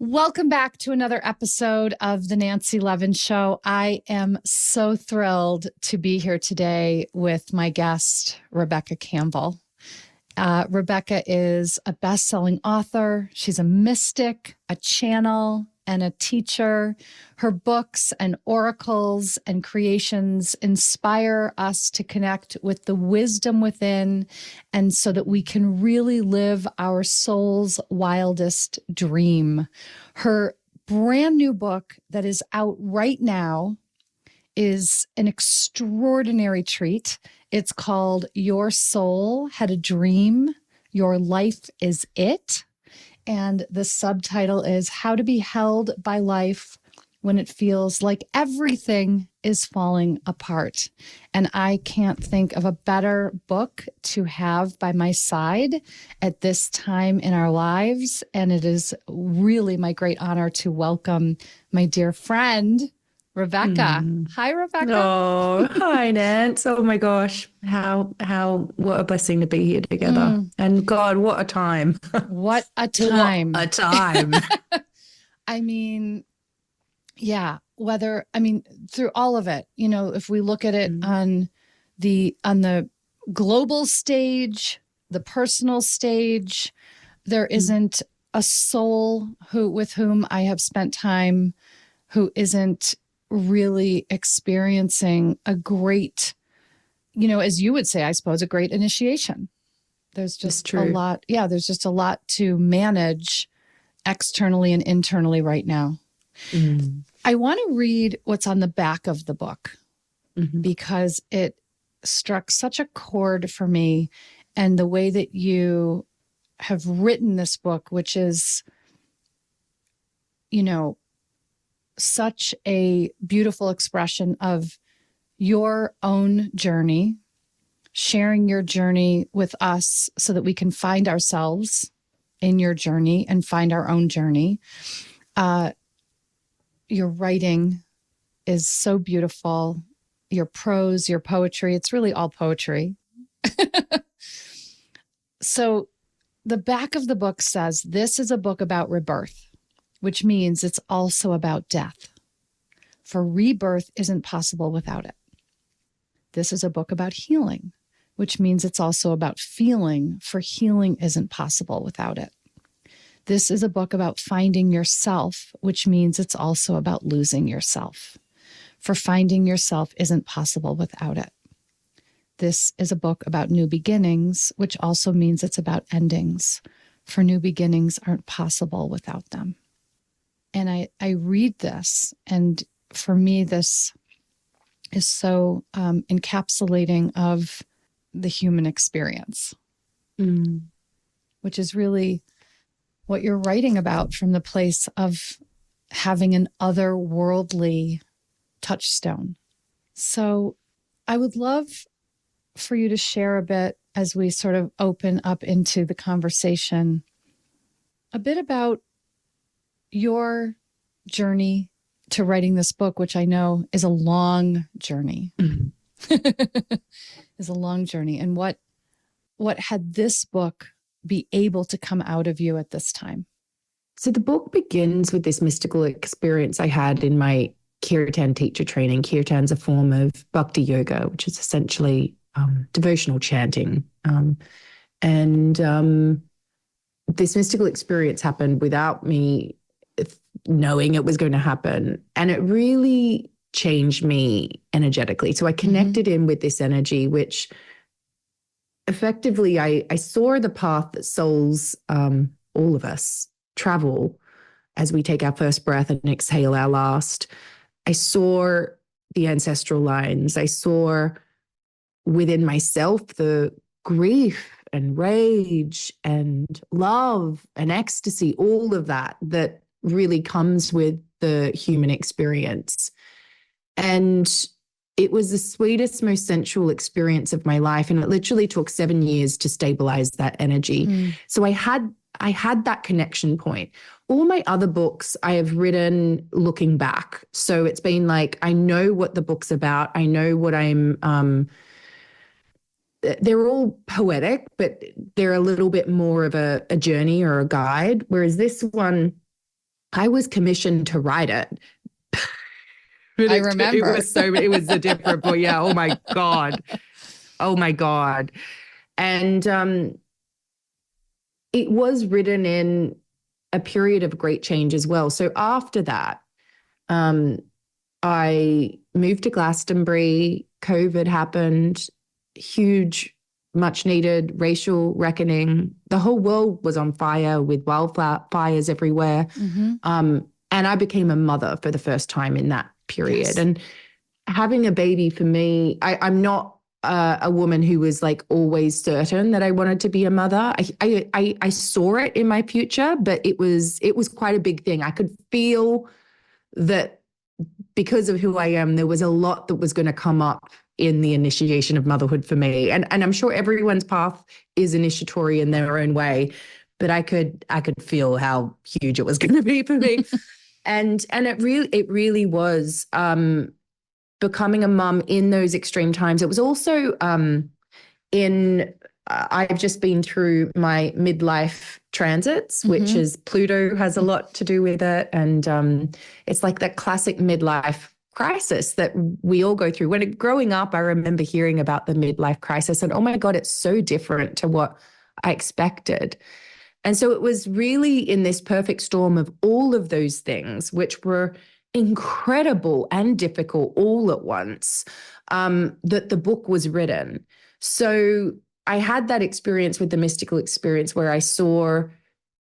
Welcome back to another episode of the Nancy Levin Show. I am so thrilled to be here today with my guest, Rebecca Campbell. Rebecca is a best-selling author. She's a mystic, a channel, and a teacher. Her books and oracles and creations inspire us to connect with the wisdom within, and so that we can really live our soul's wildest dream. Her brand new book that is out right now is an extraordinary treat. It's called Your Soul Had a Dream, Your Life is It. And the subtitle is How to Be Held by Life When It Feels Like Everything is Falling Apart. And I can't think of a better book to have by my side at this time in our lives. And it is really my great honor to welcome my dear friend, Rebecca. Hi, Rebecca. Oh, hi, Nance. Oh my gosh. What a blessing to be here together. And God, what a time. What a time. What a time. I mean, yeah, through all of it, if we look at it on the global stage, the personal stage, there isn't a soul with whom I have spent time who isn't really experiencing a great, as you would say, I suppose, a great initiation. There's just a lot. Yeah, there's just a lot to manage externally and internally right now. I want to read what's on the back of the book because it struck such a chord for me, and the way that you have written this book, which is, such a beautiful expression of your own journey, sharing your journey with us so that we can find ourselves in your journey and find our own journey. Your writing is so beautiful. Your prose, your poetry, it's really all poetry. So the back of the book says, this is a book about rebirth, which means it's also about death. For rebirth isn't possible without it. This is a book about healing, which means it's also about feeling, for healing isn't possible without it. This is a book about finding yourself, which means it's also about losing yourself. For finding yourself isn't possible without it. This is a book about new beginnings, which also means it's about endings. For new beginnings aren't possible without them. And I read this, and for me, this is so encapsulating of the human experience, which is really what you're writing about from the place of having an otherworldly touchstone. So I would love for you to share a bit as we sort of open up into the conversation, a bit about your journey to writing this book, which I know is a long journey, is a long journey. And what had this book be able to come out of you at this time? So the book begins with this mystical experience I had in my Kirtan teacher training. Kirtan's a form of bhakti yoga, which is essentially devotional chanting. This mystical experience happened without me knowing it was going to happen. And it really changed me energetically. So I connected in with this energy, which effectively I saw the path that souls, all of us, travel as we take our first breath and exhale our last. I saw the ancestral lines. I saw within myself the grief and rage and love and ecstasy, all of that really comes with the human experience. And it was the sweetest, most sensual experience of my life. And it literally took 7 years to stabilize that energy. So I had that connection point. All my other books I have written looking back. So it's been like, I know what the book's about. I know what they're all poetic, but they're a little bit more of a journey or a guide. Whereas this one, I was commissioned to write it. I remember. It was a different, but yeah, oh my God. Oh my God. And it was written in a period of great change as well. So after that, I moved to Glastonbury. COVID happened, huge, much needed racial reckoning. The whole world was on fire with wildfires everywhere. And I became a mother for the first time in that period. Yes. And having a baby for me, I'm not a woman who was like always certain that I wanted to be a mother. I saw it in my future, but it was quite a big thing. I could feel that because of who I am, there was a lot that was going to come up in the initiation of motherhood for me. And I'm sure everyone's path is initiatory in their own way, but I could feel how huge it was going to be for me. And it really was becoming a mum in those extreme times. It was also I've just been through my midlife transits, which is Pluto has a lot to do with it. And it's like that classic midlife crisis that we all go through. Growing up, I remember hearing about the midlife crisis and, oh my God, it's so different to what I expected. And so it was really in this perfect storm of all of those things, which were incredible and difficult all at once, that the book was written. So I had that experience with the mystical experience where I saw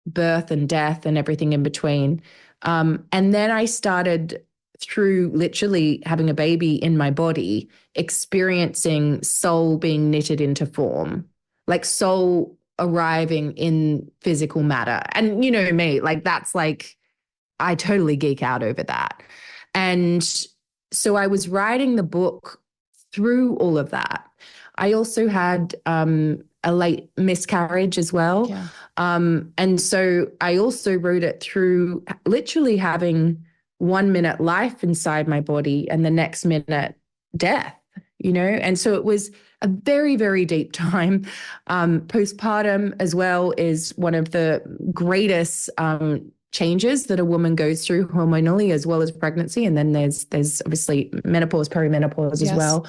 birth and death and everything in between. And then I started, through literally having a baby in my body, experiencing soul being knitted into form, like soul arriving in physical matter. And you know me, like that's like, I totally geek out over that. And so I was writing the book through all of that. I also had a late miscarriage as well. Yeah. And so I also wrote it through literally having 1 minute life inside my body and the next minute death, you know? And so it was a very, very deep time. Postpartum as well is one of the greatest changes that a woman goes through hormonally as well as pregnancy. And then there's obviously menopause, perimenopause as well.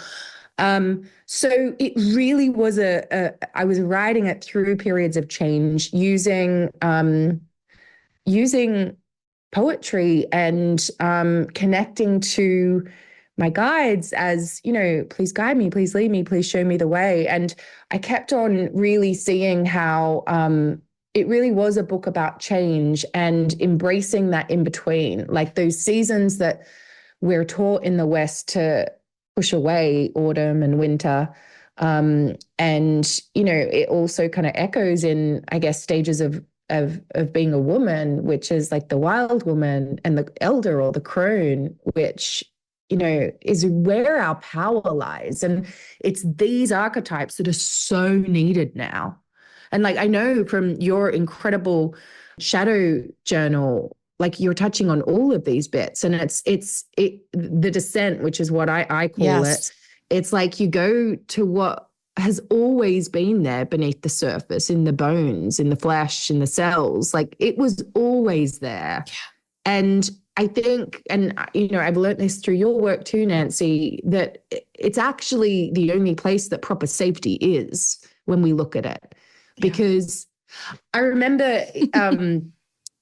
So it really was I was writing it through periods of change using poetry and connecting to my guides as, you know, please guide me, please lead me, please show me the way. And I kept on really seeing how it really was a book about change and embracing that in between, like those seasons that we're taught in the West to push away, autumn and winter. And, you know, it also kind of echoes in, I guess, stages of being a woman, which is like the wild woman and the elder or the crone, which, you know, is where our power lies. And it's these archetypes that are so needed now. And like, I know from your incredible shadow journal, like you're touching on all of these bits, and it's the descent, which is what I call it. It's like you go to what has always been there beneath the surface, in the bones, in the flesh, in the cells. Like it was always there. Yeah. And I think, and you know, I've learned this through your work too, Nancy, that it's actually the only place that proper safety is when we look at it. Because I remember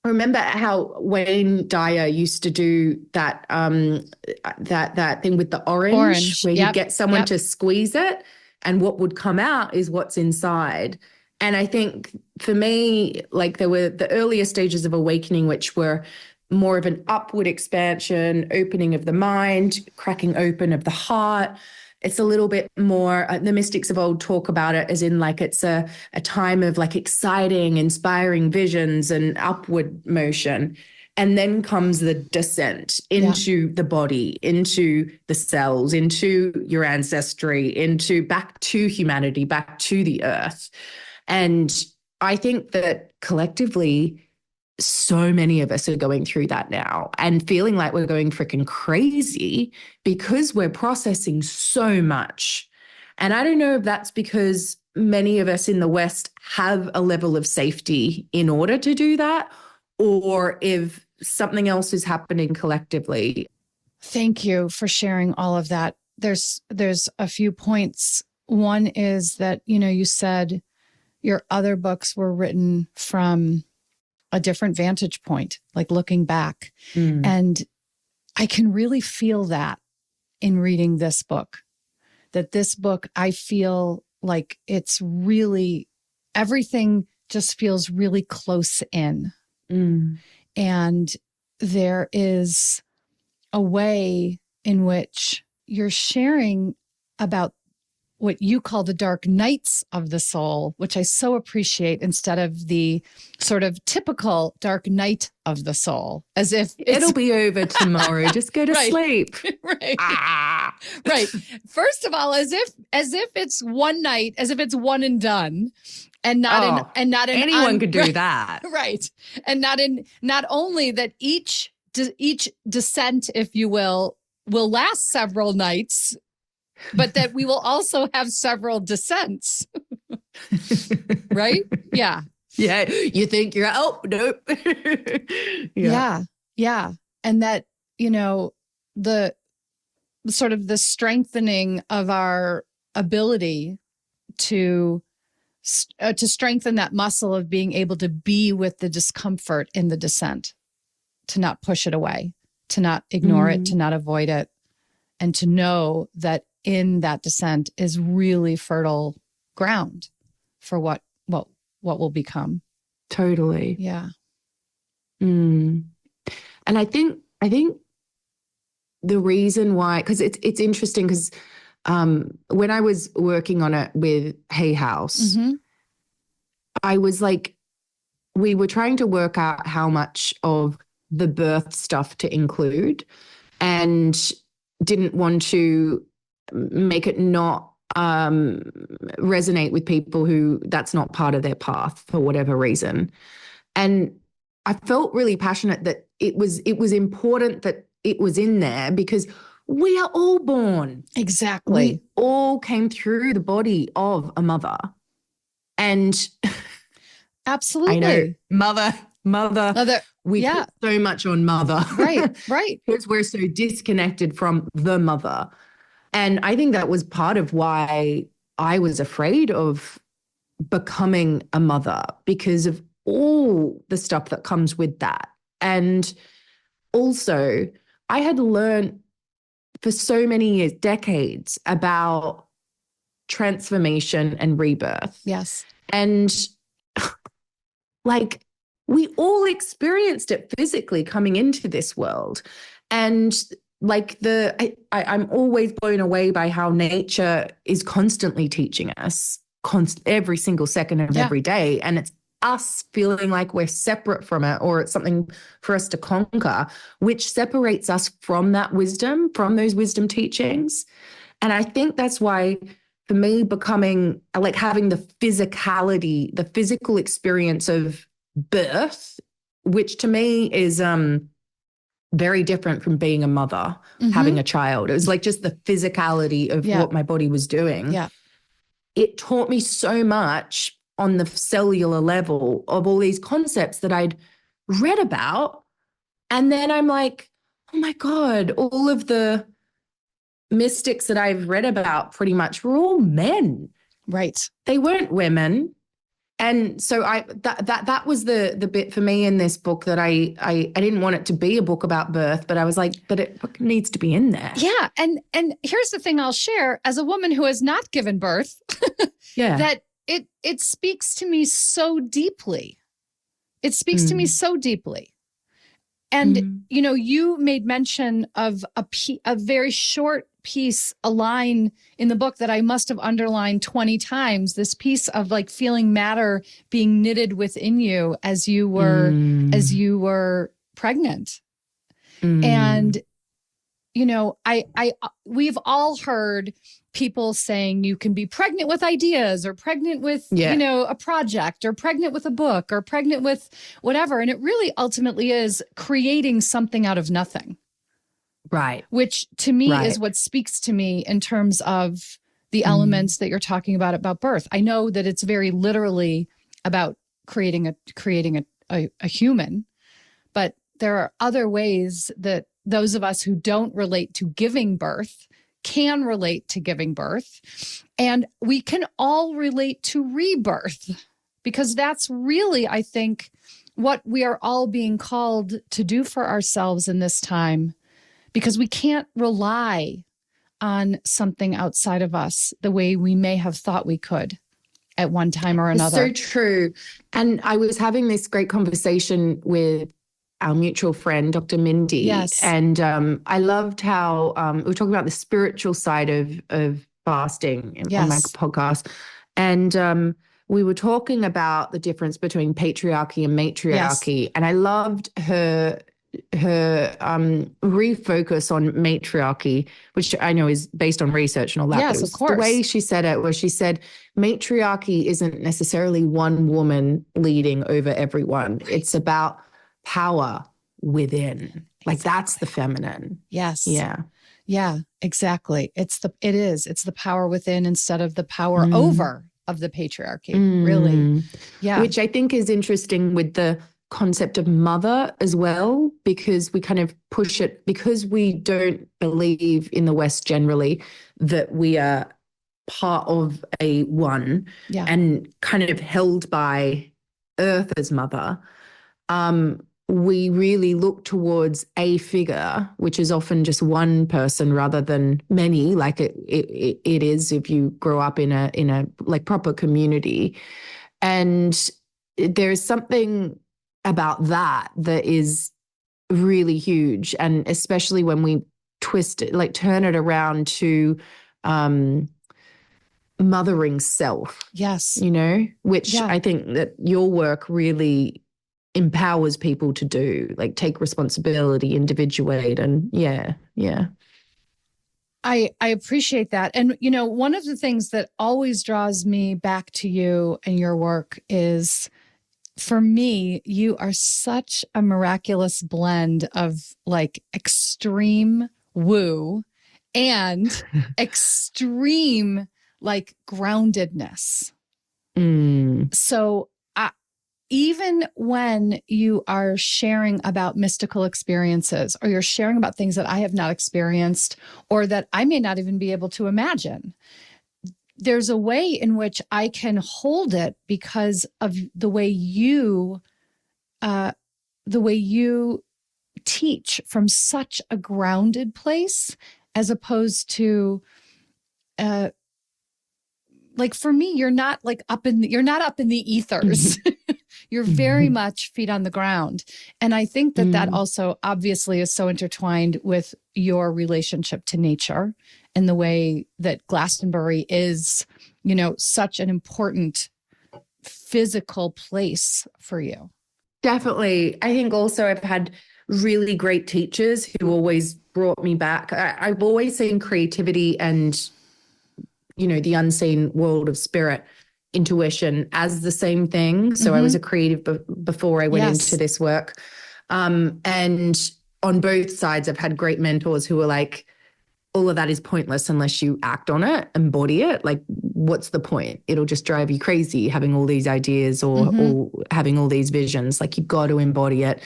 how Wayne Dyer used to do that that thing with the orange where you get someone to squeeze it, and what would come out is what's inside. And I think for me, like there were the earlier stages of awakening, which were more of an upward expansion, opening of the mind, cracking open of the heart. It's a little bit more, the mystics of old talk about it as in like it's a time of like exciting, inspiring visions and upward motion. And then comes the descent into the body, into the cells, into your ancestry, into back to humanity, back to the earth. And I think that collectively, so many of us are going through that now and feeling like we're going freaking crazy because we're processing so much. And I don't know if that's because many of us in the West have a level of safety in order to do that, or if something else is happening collectively. Thank you for sharing all of that. There's a few points. One is that, you said your other books were written from a different vantage point, like looking back. And I can really feel that in reading this book, that this book, I feel like it's really, everything just feels really close in. And there is a way in which you're sharing about what you call the dark nights of the soul, which I so appreciate, instead of the sort of typical dark night of the soul, as if it'll be over tomorrow. Just go to sleep. Right. Right. First of all, as if it's one night, as if it's one and done, and not anyone could do that. Right. And not only that each descent, if you will last several nights, but that we will also have several descents. Right? Yeah. Yeah. You think you're, nope. Yeah. And that, the sort of the strengthening of our ability to strengthen that muscle of being able to be with the discomfort in the descent, to not push it away, to not ignore it, to not avoid it, and to know that in that descent is really fertile ground for what will become. Totally. Yeah. And I think the reason why, because it's interesting, because when I was working on it with Hay House, I was like, we were trying to work out how much of the birth stuff to include, and didn't want to make it not resonate with people who that's not part of their path for whatever reason. And I felt really passionate that it was important that it was in there, because we are all born. Exactly. We all came through the body of a mother. And absolutely. I know, mother. We put so much on mother. Right. Because we're so disconnected from the mother. And I think that was part of why I was afraid of becoming a mother, because of all the stuff that comes with that. And also, I had learned for so many years, decades, about transformation and rebirth. Yes. And like, we all experienced it physically coming into this world. And like I'm always blown away by how nature is constantly teaching us every single second of every day. And it's us feeling like we're separate from it, or it's something for us to conquer, which separates us from that wisdom, from those wisdom teachings. And I think that's why, for me, becoming like having the physicality, the physical experience of birth, which to me is very different from being a mother, having a child. It was like just the physicality of what my body was doing. Yeah. It taught me so much on the cellular level of all these concepts that I'd read about. And then I'm like, oh my God, all of the mystics that I've read about pretty much were all men. Right. They weren't women. And so that was the bit for me in this book, that I didn't want it to be a book about birth, but I was like, but it needs to be in there. Yeah. And here's the thing I'll share as a woman who has not given birth, that it speaks to me so deeply. It speaks to me so deeply. And, you made mention of a very short piece, a line in the book that I must have underlined 20 times, this piece of like feeling matter being knitted within you as you were pregnant. And, we've all heard people saying you can be pregnant with ideas, or pregnant with, a project, or pregnant with a book, or pregnant with whatever. And it really ultimately is creating something out of nothing. Right. Which to me is what speaks to me in terms of the elements that you're talking about birth. I know that it's very literally about creating a human, but there are other ways that those of us who don't relate to giving birth can relate to giving birth. And we can all relate to rebirth, because that's really, I think, what we are all being called to do for ourselves in this time, because we can't rely on something outside of us the way we may have thought we could at one time or another. It's so true. And I was having this great conversation with our mutual friend, Dr. Mindy. Yes. And I loved how we were talking about the spiritual side of fasting on my podcast. And we were talking about the difference between patriarchy and matriarchy. Yes. And I loved her refocus on matriarchy, which I know is based on research and all that. Yes, of course. The way she said it was, she said, matriarchy isn't necessarily one woman leading over everyone. Right. It's about power within. Exactly. Like that's the feminine. Yes. Yeah. Yeah, exactly. It's the power within instead of the power over of the patriarchy. Really. Yeah. Which I think is interesting with the concept of mother as well, because we kind of push it, because we don't believe in the West generally that we are part of a one and kind of held by Earth as mother. We really look towards a figure, which is often just one person rather than many, like it is if you grow up in a like proper community. And there's something about that is really huge. And especially when we twist it, like turn it around to mothering self. Yes. You know, which I think that your work really empowers people to do, like take responsibility, individuate, and yeah. I appreciate that. And, you know, one of the things that always draws me back to you and your work is, for me, you are such a miraculous blend of like extreme woo and extreme like groundedness. So even when you are sharing about mystical experiences, or you're sharing about things that I have not experienced or that I may not even be able to imagine, there's a way in which I can hold it because of the way you teach from such a grounded place, as opposed to, like for me, you're not up in the ethers. You're very much feet on the ground. And I think that also obviously is so intertwined with your relationship to nature and the way that Glastonbury is, you know, such an important physical place for you. Definitely. I think also I've had really great teachers who always brought me back. I've always seen creativity and, you know, the unseen world of spirit, intuition as the same thing. So I was a creative before I went into this work. And on both sides, I've had great mentors who were like, all of that is pointless unless you act on it, embody it. Like, what's the point? It'll just drive you crazy having all these ideas or having all these visions. Like, you got to embody it.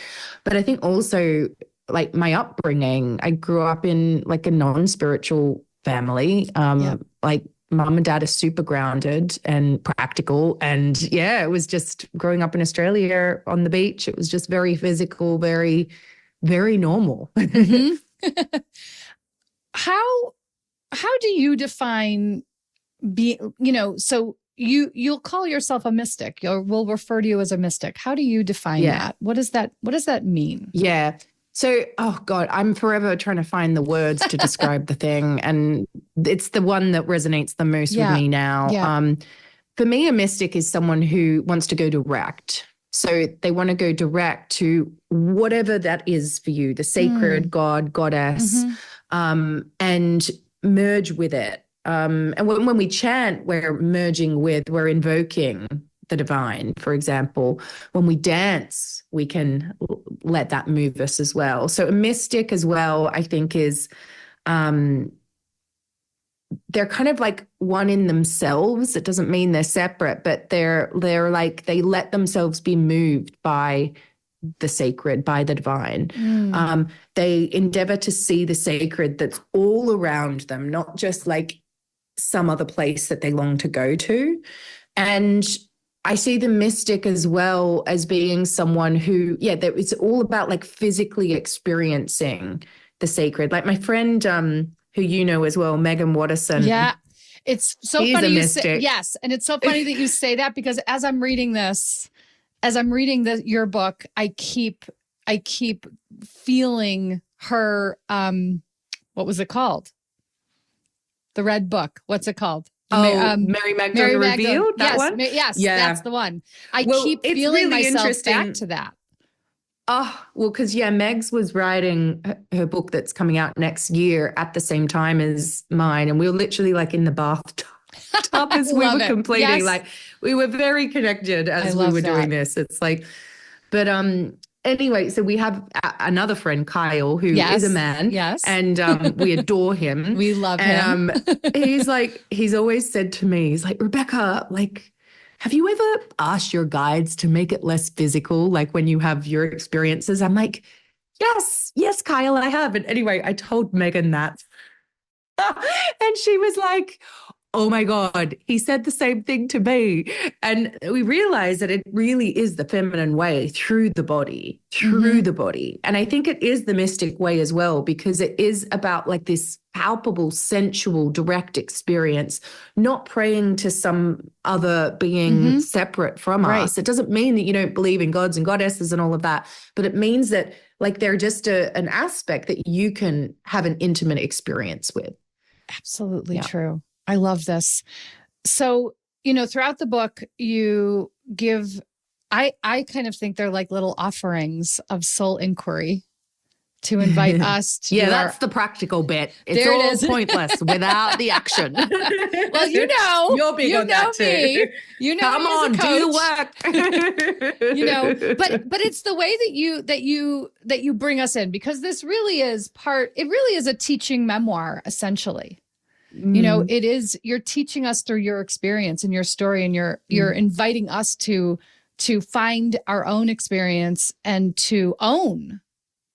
But I think also, like, my upbringing, I grew up in like a non-spiritual family. Like, mom and dad are super grounded and practical. And yeah, it was just growing up in Australia on the beach. It was just very physical, very, very normal. How do you define so you'll call yourself a mystic, or we'll refer to you as a mystic. How do you define that? What does that mean? Yeah. So, oh God, I'm forever trying to find the words to describe the thing. And it's the one that resonates the most with me now. Yeah. For me, a mystic is someone who wants to go direct. So they want to go direct to whatever that is for you, the sacred, God, goddess, and merge with it. And when we chant, we're invoking the divine, for example. When we dance, we can let that move us as well. So a mystic as well, I think, is they're kind of like one in themselves. It doesn't mean they're separate, but they're like, they let themselves be moved by the sacred, by the divine. Mm. They endeavor to see the sacred that's all around them, not just like some other place that they long to go to. And I see the mystic as well as being someone who, that it's all about like physically experiencing the sacred. Like my friend, who you know as well, Megan Watterson. Yeah. It's so She's funny a you mystic. say, yes. And it's so funny that you say that, because as I'm reading your book, I keep feeling her, what was it called? The red book. What's it called? Mary Magdalene Revealed, that one? Yes, that's the one. I keep feeling really myself back to that. Oh, well, because Megs was writing her book that's coming out next year at the same time as mine. And we were literally like in the bathtub as we were completing. Yes. Like we were very connected as we were doing this. It's like, but anyway, so we have another friend, Kyle, who is a man. Yes. And we adore him. We love him. He's always said to me, he's like, Rebecca, like, have you ever asked your guides to make it less physical? Like when you have your experiences? I'm like, yes, Kyle, I have. And anyway, I told Megan that. And she was like, oh my God, he said the same thing to me. And we realized that it really is the feminine way through the body. And I think it is the mystic way as well, because it is about like this palpable, sensual, direct experience, not praying to some other being separate from us. It doesn't mean that you don't believe in gods and goddesses and all of that, but it means that like they're just an aspect that you can have an intimate experience with. Absolutely true. I love this. So, throughout the book, you give, I kind of think they're like little offerings of soul inquiry to invite us to. That's the practical bit. It's all pointless without the action. Well, you're big on that too. Come on, do the work. But it's the way that you bring us in, because this really is a teaching memoir, essentially. It is, you're teaching us through your experience and your story, and you're inviting us to find our own experience and to own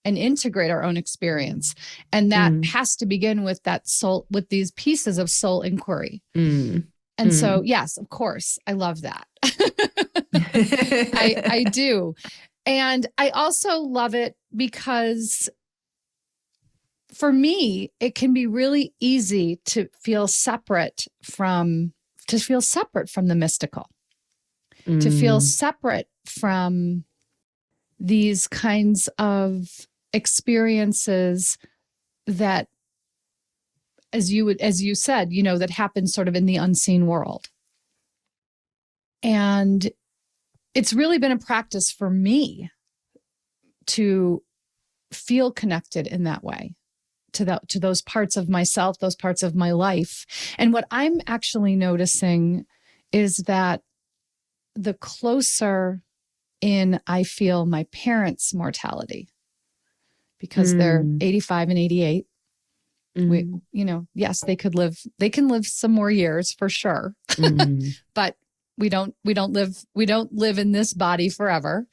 and integrate our own experience. And that has to begin with with these pieces of soul inquiry. And so, yes, of course, I love that. I do. And I also love it because for me, it can be really easy to feel separate from the mystical, to feel separate from these kinds of experiences that, as you said, that happen sort of in the unseen world. And it's really been a practice for me to feel connected in that way to those parts of myself, those parts of my life. And what I'm actually noticing is that the closer in I feel my parents' mortality, because they're 85 and 88. Yes, they can live some more years for sure. But we don't live in this body forever.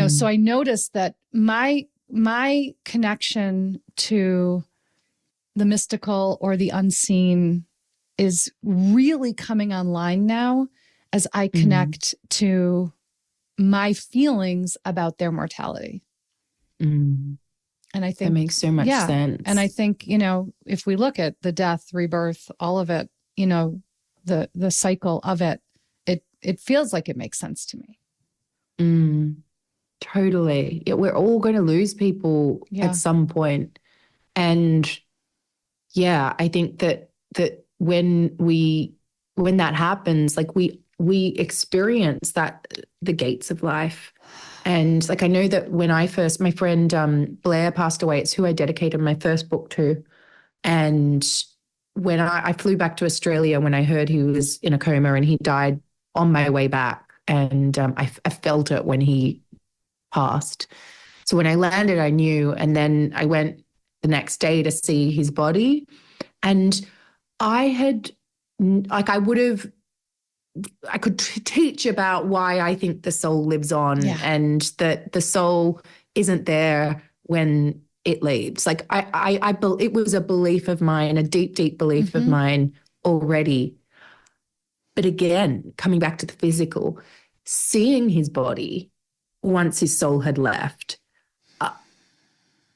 So I noticed that my connection to the mystical or the unseen is really coming online now as I connect to my feelings about their mortality. And I think that makes so much sense. And I think, if we look at the death, rebirth, all of it, the cycle of it, it feels like it makes sense to me. Totally. Yeah, we're all going to lose people at some point. And I think that when that happens, like we experience the gates of life. And like, I know that when my friend Blair passed away, it's who I dedicated my first book to. And when I flew back to Australia, when I heard he was in a coma and he died on my way back, and I felt it when he passed. So when I landed, I knew, and then I went the next day to see his body. And I would have I could teach about why I think the soul lives on, and that the soul isn't there when it leaves. Like it was a belief of mine, a deep, deep belief of mine already. But again, coming back to the physical, seeing his body once his soul had left,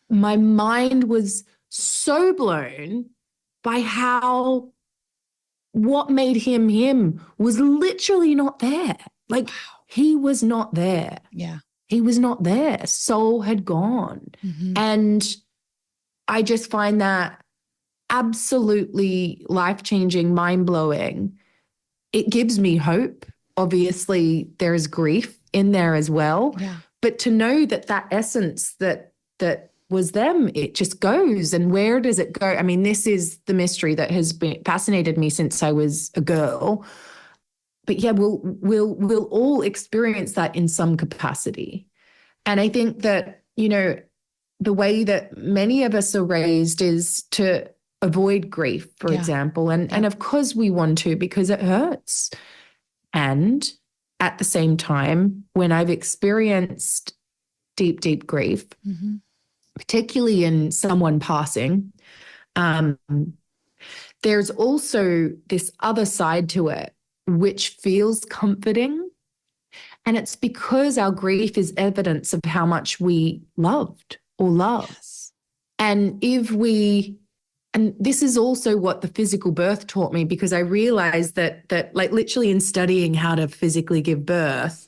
my mind was so blown by how what made him him was literally not there. Like, he was not there. Yeah. He was not there. Soul had gone. And I just find that absolutely life-changing, mind-blowing. It gives me hope. Obviously, there is grief in there as well. Yeah. But to know that that essence that was them, it just goes. And where does it go? I mean, this is the mystery that has been fascinated me since I was a girl. But yeah, we'll all experience that in some capacity. And I think that, you know, the way that many of us are raised is to avoid grief, for example. And of course we want to, because it hurts. And at the same time, when I've experienced deep, deep grief, particularly in someone passing, there's also this other side to it, which feels comforting. And it's because our grief is evidence of how much we loved or love. Yes. And this is also what the physical birth taught me, because I realized that like literally in studying how to physically give birth,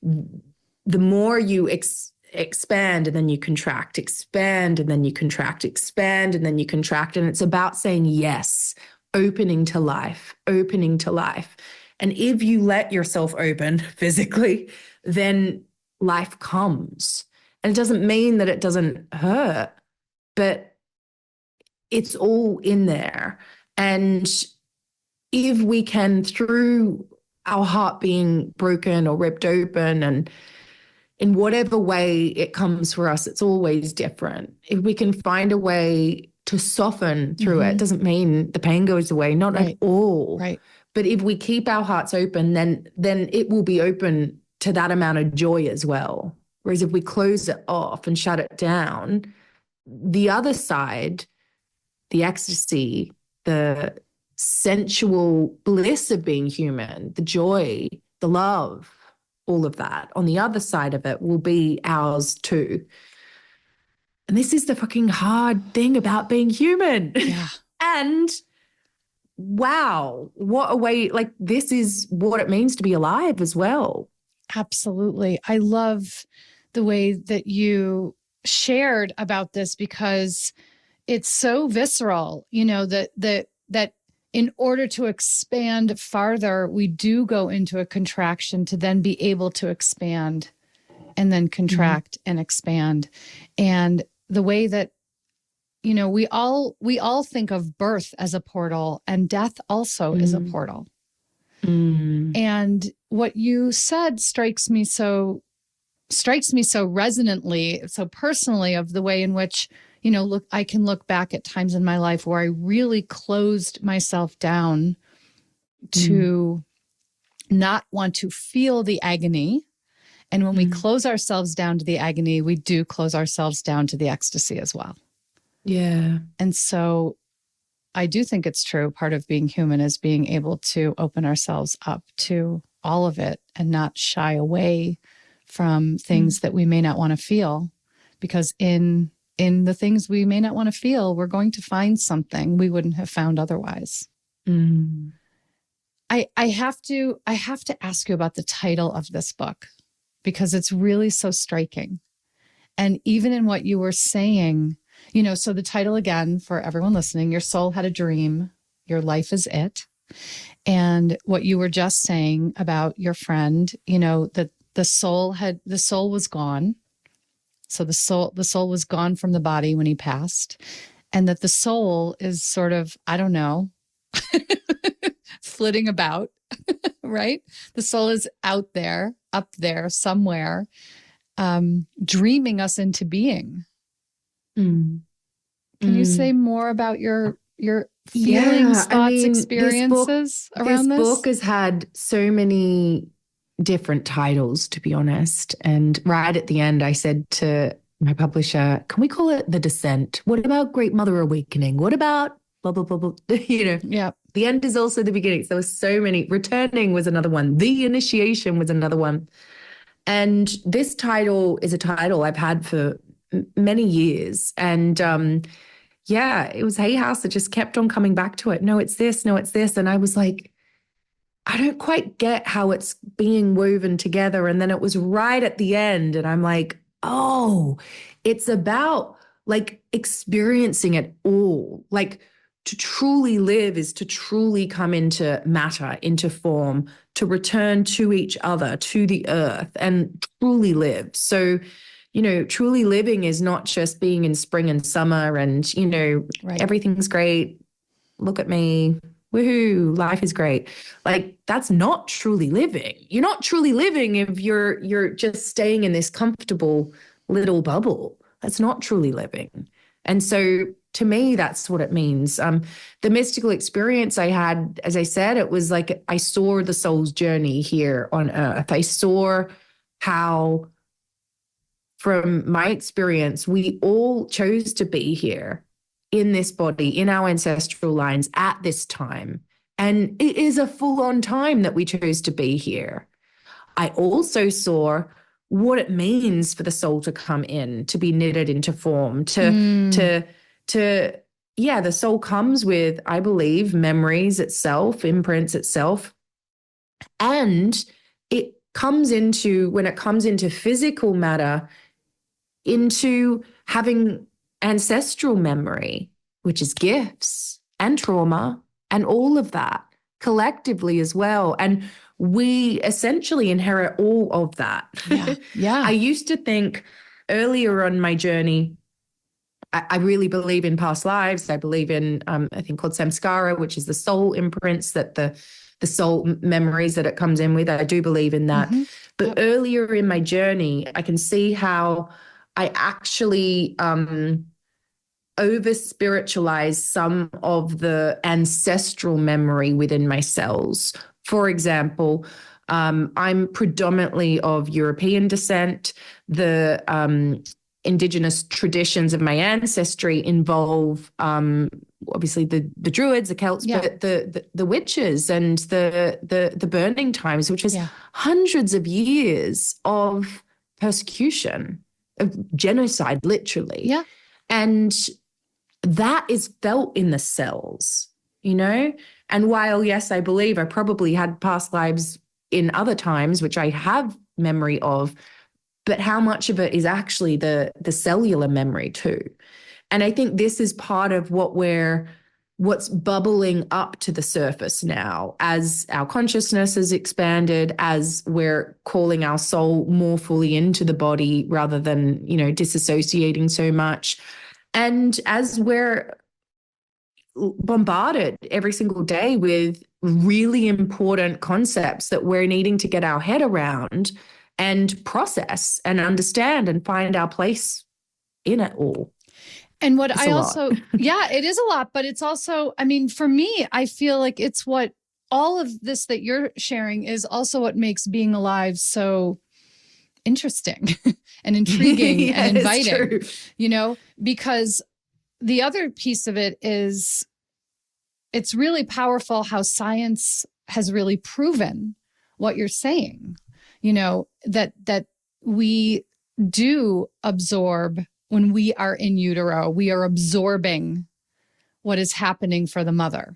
the more you expand and then you contract, expand and then you contract, expand and then you contract. And it's about saying yes, opening to life, opening to life. And if you let yourself open physically, then life comes. And it doesn't mean that it doesn't hurt, but it's all in there. And if we can, through our heart being broken or ripped open, and in whatever way it comes for us, it's always different. If we can find a way to soften through it, doesn't mean the pain goes away, not at all. Right. But if we keep our hearts open, then it will be open to that amount of joy as well. Whereas if we close it off and shut it down, the other side, the ecstasy, the sensual bliss of being human, the joy, the love, all of that on the other side of it will be ours too. And this is the fucking hard thing about being human. Yeah. And wow, what a way, like this is what it means to be alive as well. Absolutely. I love the way that you shared about this, because it's so visceral, you know, that in order to expand farther, we do go into a contraction to then be able to expand and then contract and expand. And the way that, you know, we all think of birth as a portal, and death also is a portal. And what you said strikes me so resonantly, so personally, of the way in which, you know, I can look back at times in my life where I really closed myself down to not want to feel the agony. And when we close ourselves down to the agony, we do close ourselves down to the ecstasy as well. Yeah. And so I do think it's true. Part of being human is being able to open ourselves up to all of it and not shy away from things that we may not want to feel, because in the things we may not want to feel, we're going to find something we wouldn't have found otherwise. I have to ask you about the title of this book, because it's really so striking. And even in what you were saying, you know, so the title again, for everyone listening, Your Soul Had a Dream, Your Life is It. And what you were just saying about your friend, you know, that the soul was gone. So the soul was gone from the body when he passed, and that the soul is sort of, I don't know, flitting about, right? The soul is out there, up there somewhere, dreaming us into being. Can you say more about your feelings, I thoughts, mean, experiences around this this? book has had so many different titles, to be honest. And right at the end, I said to my publisher, can we call it The Descent? What about Great Mother Awakening? What about blah, blah, blah, blah? Yeah. The end is also the beginning. So there were so many. Returning was another one. The Initiation was another one. And this title is a title I've had for many years. And yeah, it was Hay House that just kept on coming back to it. No, it's this. No, it's this. And I was like, I don't quite get how it's being woven together. And then it was right at the end. And I'm like, oh, it's about like experiencing it all. Like to truly live is to truly come into matter, into form, to return to each other, to the earth, and truly live. So, truly living is not just being in spring and summer and, Right. everything's great. Look at me. Woohoo, life is great. Like that's not truly living. You're not truly living if you're just staying in this comfortable little bubble. That's not truly living. And so to me, that's what it means. The mystical experience I had, as I said, it was like I saw the soul's journey here on earth. I saw how, from my experience, we all chose to be here in this body, in our ancestral lines at this time. And it is a full-on time that we chose to be here. I also saw what it means for the soul to come in, to be knitted into form, the soul comes with, I believe, memories itself, imprints itself. And it comes into, when it comes into physical matter, into having ancestral memory, which is gifts and trauma and all of that collectively as well. And we essentially inherit all of that. Yeah. Yeah. I used to think earlier on my journey, I really believe in past lives. I believe in a thing called samskara, which is the soul imprints, that the soul memories that it comes in with. I do believe in that. Mm-hmm. But earlier in my journey, I can see how I actually over spiritualize some of the ancestral memory within my cells. For example, I'm predominantly of European descent. The indigenous traditions of my ancestry involve obviously the Druids, the Celts, but the witches and the burning times, which is hundreds of years of persecution, of genocide, literally. Yeah. And that is felt in the cells, And while, yes, I believe I probably had past lives in other times, which I have memory of, but how much of it is actually the cellular memory too? And I think this is part of what's bubbling up to the surface now as our consciousness has expanded, as we're calling our soul more fully into the body rather than, disassociating so much. And as we're bombarded every single day with really important concepts that we're needing to get our head around and process and understand and find our place in it all. And what I also, it is a lot, but it's also, I mean, for me, I feel like it's what all of this that you're sharing is also what makes being alive so interesting and intriguing and inviting, because the other piece of it is it's really powerful how science has really proven what you're saying, that we do absorb when we are in utero, we are absorbing what is happening for the mother,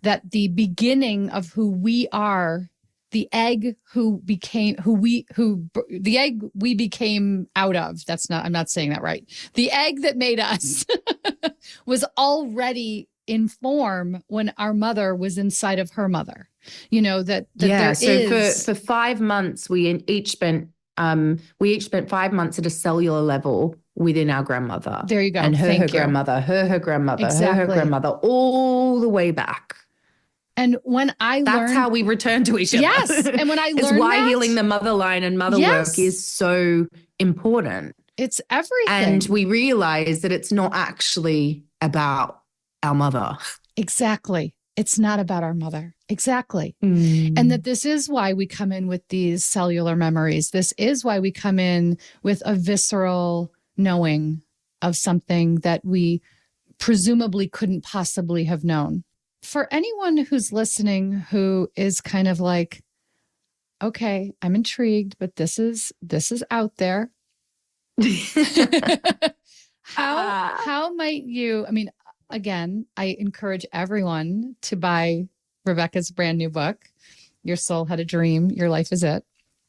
that the beginning of who we are, the egg the egg we became out of, I'm not saying that right. The egg that made us was already in form when our mother was inside of her mother. For 5 months, we each spent 5 months at a cellular level within our grandmother. There you go. And her grandmother, her grandmother, her grandmother, all the way back. And when that's how we return to each other. Yes. And when I learned it's why healing the mother line and mother work is so important. It's everything. And we realize that it's not actually about our mother. Exactly. It's not about our mother. Exactly. Mm. And that this is why we come in with these cellular memories. This is why we come in with a visceral knowing of something that we presumably couldn't possibly have known. For anyone who's listening who is kind of like, okay, I'm intrigued, but this is out there. How might you, I mean, again, I encourage everyone to buy Rebecca's brand new book, Your Soul Had a Dream, Your Life Is It.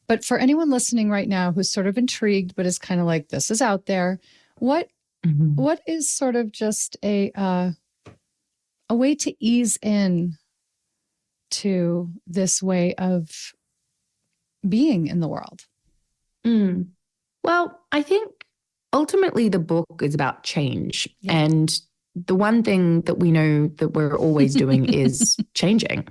But for anyone listening right now who's sort of intrigued, but is kind of like, this is out there, what is sort of just a way to ease in to this way of being in the world? Well, I think ultimately the book is about change. Yeah. And the one thing that we know that we're always doing is changing.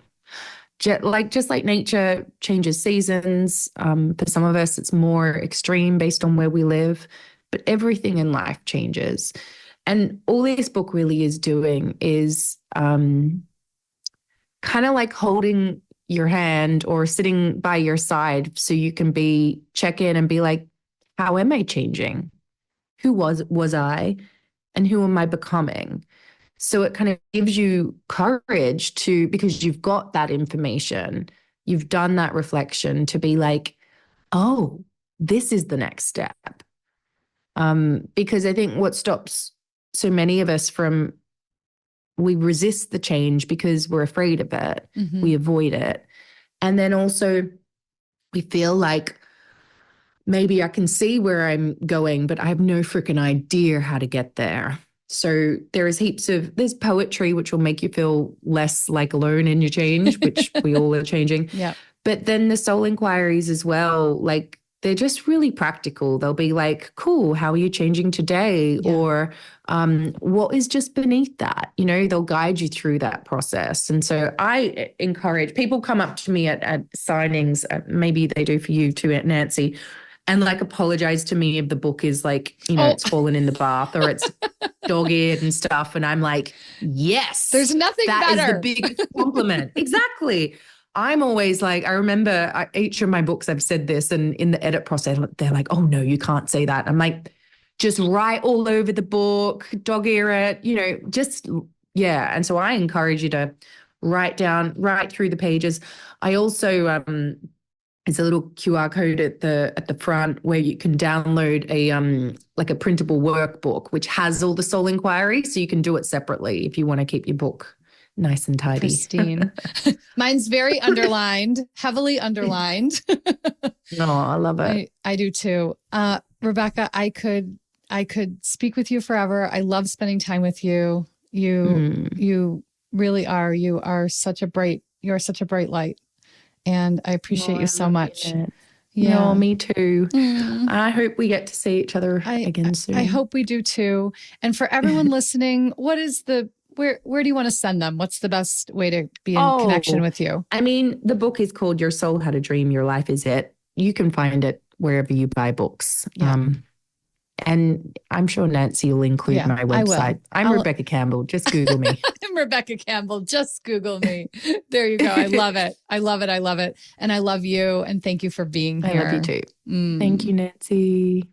Just like nature changes seasons. For some of us, it's more extreme based on where we live, but everything in life changes. And all this book really is doing is kind of like holding your hand or sitting by your side so you can check in and be like, how am I changing? Who was I? And who am I becoming? So it kind of gives you courage because you've got that information, you've done that reflection to be like, oh, this is the next step. Because I think what stops so many of us we resist the change because we're afraid of it. Mm-hmm. We avoid it. And then also we feel like, maybe I can see where I'm going, but I have no freaking idea how to get there. So there's poetry, which will make you feel less like alone in your change, which we all are changing. Yeah. But then the soul inquiries as well, like they're just really practical. They'll be like, cool, how are you changing today? Yeah. Or what is just beneath that? They'll guide you through that process. And so I encourage people come up to me at signings, maybe they do for you too, at Nancy, and like apologize to me if the book is like, it's fallen in the bath or it's dog-eared and stuff. And I'm like, yes, there's nothing better. That is the biggest compliment. Exactly. I'm always like, I remember each of my books, I've said this, and in the edit process, they're like, oh no, you can't say that. I'm like, just write all over the book, dog-ear it, yeah. And so I encourage you to write through the pages. I also, it's a little QR code at the front where you can download a printable workbook, which has all the soul inquiries. So you can do it separately if you want to keep your book nice and tidy. Pristine. Mine's very underlined, heavily underlined. No, I love it. I do too. Rebecca, I could speak with you forever. I love spending time with you. You really are. You're such a bright light. And I appreciate you so much. Yeah, no, me too. I hope we get to see each other again soon. I hope we do too. And for everyone listening, where do you want to send them? What's the best way to be in connection with you? I mean, the book is called Your Soul Had a Dream, Your Life Is It. You can find it wherever you buy books. Yeah. And I'm sure Nancy will include my website. I'm Rebecca Campbell. Just Google me. I'm Rebecca Campbell. Just Google me. There you go. I love it. I love it. I love it. And I love you. And thank you for being here. I love you too. Thank you, Nancy.